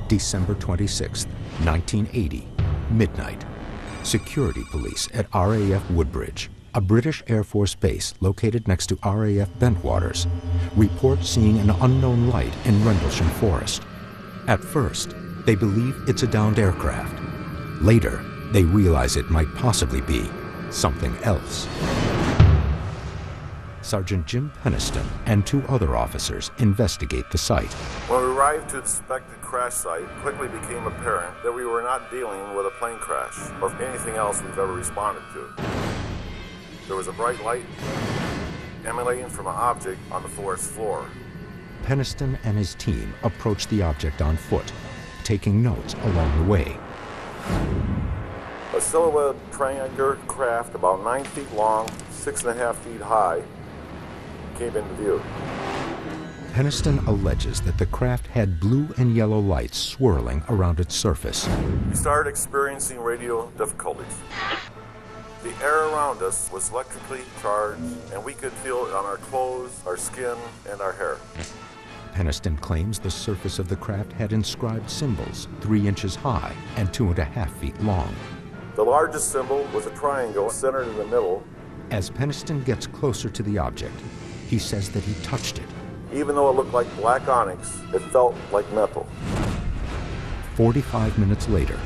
December 26, 1980, midnight. Security police at RAF Woodbridge, a British Air Force base located next to RAF Bentwaters, report seeing an unknown light in Rendlesham Forest. At first, they believe it's a downed aircraft. Later, they realize it might possibly be something else. Sergeant Jim Peniston and 2 other officers investigate the site. When we arrived to inspect the crash site, it quickly became apparent that we were not dealing with a plane crash or anything else we've ever responded to. There was a bright light emanating from an object on the forest floor. Peniston and his team approach the object on foot, taking notes along the way. A silhouette triangular craft about 9 feet long, 6.5 feet high, came into view. Peniston alleges that the craft had blue and yellow lights swirling around its surface. We started experiencing radio difficulties. The air around us was electrically charged, and we could feel it on our clothes, our skin, and our hair. Peniston claims the surface of the craft had inscribed symbols 3 inches high and 2.5 feet long. The largest symbol was a triangle centered in the middle. As Peniston gets closer to the object, he says that he touched it. Even though it looked like black onyx, it felt like metal. 45 minutes later,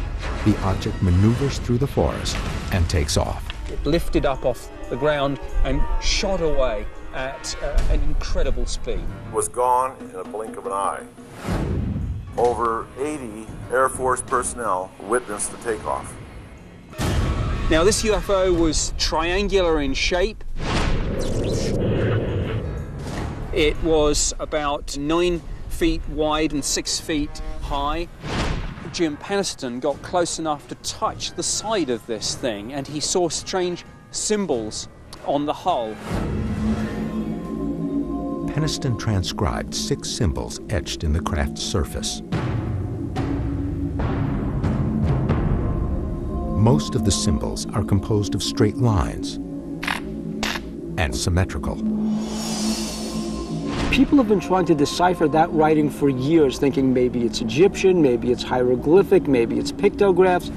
the object maneuvers through the forest and takes off. It lifted up off the ground and shot away at an incredible speed. It was gone in a blink of an eye. Over 80 Air Force personnel witnessed the takeoff. Now, this UFO was triangular in shape. It was about 9 feet wide and 6 feet high. Jim Peniston got close enough to touch the side of this thing, and he saw strange symbols on the hull. Peniston transcribed 6 symbols etched in the craft's surface. Most of the symbols are composed of straight lines and symmetrical. People have been trying to decipher that writing for years, thinking maybe it's Egyptian, maybe it's hieroglyphic, maybe it's pictographs.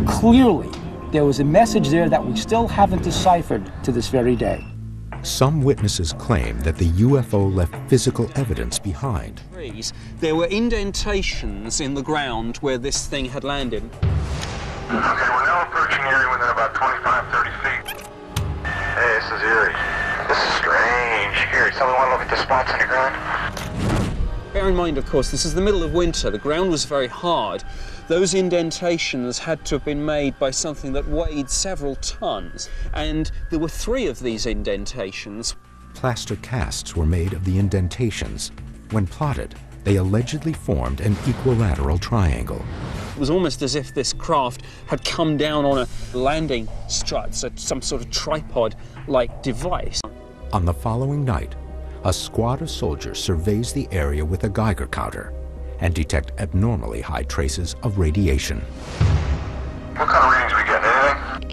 Clearly, there was a message there that we still haven't deciphered to this very day. Some witnesses claim that the UFO left physical evidence behind. There were indentations in the ground where this thing had landed. Okay, we're now approaching Erie within about 25-30 feet. Hey, this is Erie. This is strange. Here, someone want to look at the spots in the ground? Bear in mind, of course, this is the middle of winter. The ground was very hard. Those indentations had to have been made by something that weighed several tons. And there were 3 of these indentations. Plaster casts were made of the indentations. When plotted, they allegedly formed an equilateral triangle. It was almost as if this craft had come down on a landing strut, so some sort of tripod-like device. On the following night, a squad of soldiers surveys the area with a Geiger counter and detect abnormally high traces of radiation. What kind of readings we getting?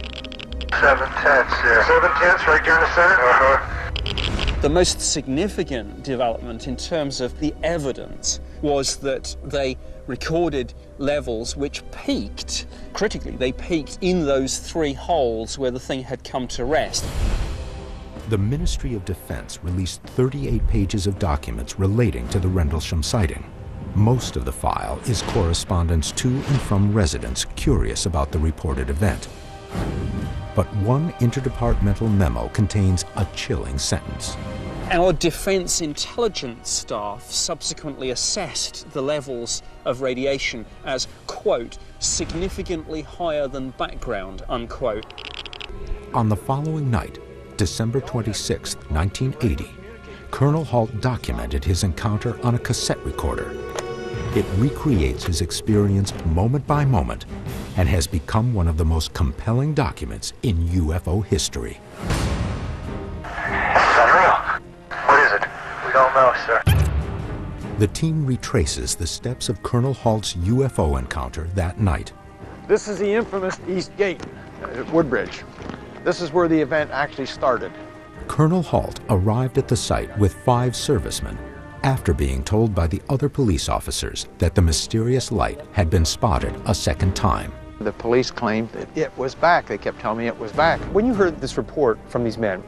Anything? 7 tenths there. 7 tenths right there in the center? The most significant development in terms of the evidence was that they recorded levels which peaked, critically, they peaked in those 3 holes where the thing had come to rest. The Ministry of Defense released 38 pages of documents relating to the Rendlesham sighting. Most of the file is correspondence to and from residents curious about the reported event. But one interdepartmental memo contains a chilling sentence. Our defense intelligence staff subsequently assessed the levels of radiation as, quote, significantly higher than background, unquote. On the following night, December 26, 1980, Colonel Halt documented his encounter on a cassette recorder. It recreates his experience moment by moment and has become one of the most compelling documents in UFO history. That's unreal. What is it? We don't know, sir. The team retraces the steps of Colonel Halt's UFO encounter that night. This is the infamous East Gate at Woodbridge. This is where the event actually started. Colonel Halt arrived at the site with 5 servicemen, after being told by the other police officers that the mysterious light had been spotted a second time. The police claimed that it was back. They kept telling me it was back. When you heard this report from these men,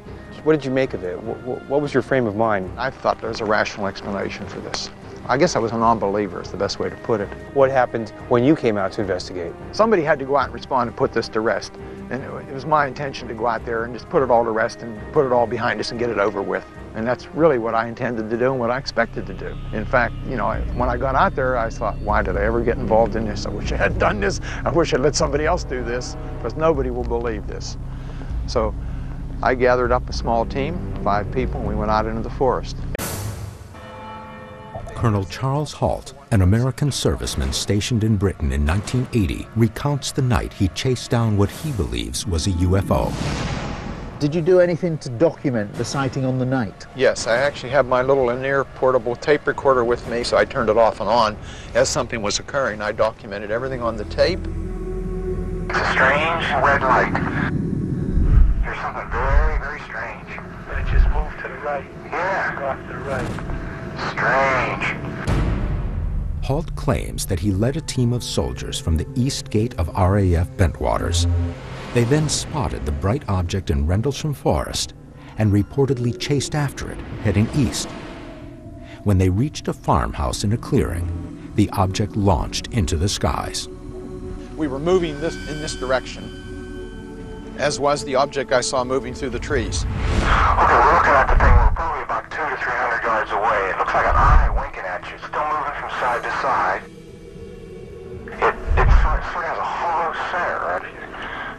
what did you make of it? What was your frame of mind? I thought there was a rational explanation for this. I guess I was a non-believer is the best way to put it. What happened when you came out to investigate? Somebody had to go out and respond and put this to rest. And it was my intention to go out there and just put it all to rest and put it all behind us and get it over with. And that's really what I intended to do and what I expected to do. In fact, you know, when I got out there, I thought, why did I ever get involved in this? I wish I had done this. I wish I'd let somebody else do this, because nobody will believe this. So I gathered up a small team, 5 people, and we went out into the forest. Colonel Charles Halt, an American serviceman stationed in Britain in 1980, recounts the night he chased down what he believes was a UFO. Did you do anything to document the sighting on the night? Yes, I actually have my little in-ear portable tape recorder with me, so I turned it off and on as something was occurring. I documented everything on the tape. It's a strange red light. There's something very, very strange. It just moved to the right. Yeah. Go off to the right. Strange. Halt claims that he led a team of soldiers from the east gate of RAF Bentwaters. They then spotted the bright object in Rendlesham Forest and reportedly chased after it, heading east. When they reached a farmhouse in a clearing, the object launched into the skies. We were moving in this direction, as was the object I saw moving through the trees. Okay, we're looking at the thing. We're probably about 200 to 300 yards away. It looks like an eye winking at you, still moving from side to side. It sort of has a hollow center, right?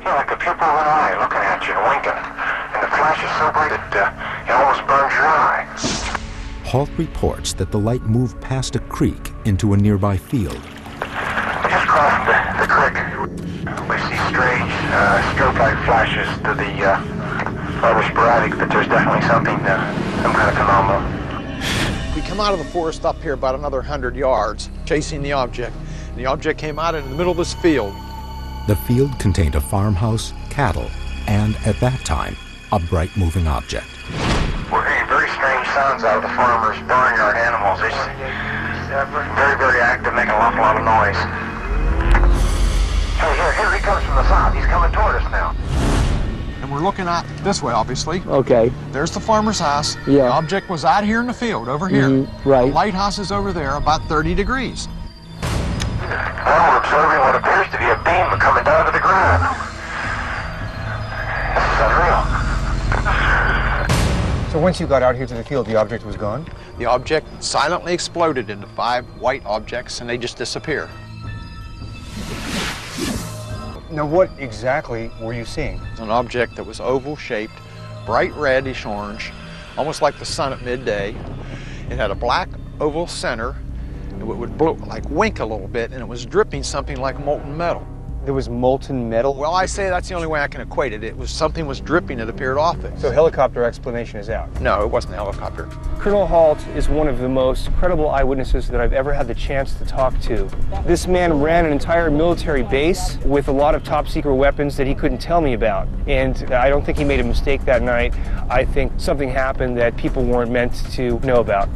You know, like the pupil of an eye looking at you and winking. And the flash is so bright that it almost burns your eye. Halt reports that the light moved past a creek into a nearby field. We just crossed the creek. We see strange strobe-like flashes to the rather sporadic, but there's definitely something, some kind of phenomenon. We come out of the forest up here about another 100 yards, chasing the object. And the object came out in the middle of this field. The field contained a farmhouse, cattle, and, at that time, a bright moving object. We're hearing very strange sounds out of the farmers' barnyard animals. It's very, very active, making an awful lot of noise. Hey, here he comes from the south. He's coming toward us now. And we're looking out this way, obviously. Okay. There's the farmer's house. Yeah. The object was out here in the field, over here. Right. The lighthouse is over there, about 30 degrees. Well, we're observing what appears to be a beam coming down to the ground. This is unreal. So once you got out here to the field, the object was gone? The object silently exploded into 5 white objects, and they just disappear. Now, what exactly were you seeing? It's an object that was oval-shaped, bright reddish orange, almost like the sun at midday. It had a black oval center. It would blow, like wink a little bit, and it was dripping something like molten metal. There was molten metal? Well, I say that's the only way I can equate it. It was something was dripping that appeared off it. So helicopter explanation is out? No, it wasn't a helicopter. Colonel Halt is one of the most credible eyewitnesses that I've ever had the chance to talk to. This man ran an entire military base with a lot of top secret weapons that he couldn't tell me about. And I don't think he made a mistake that night. I think something happened that people weren't meant to know about.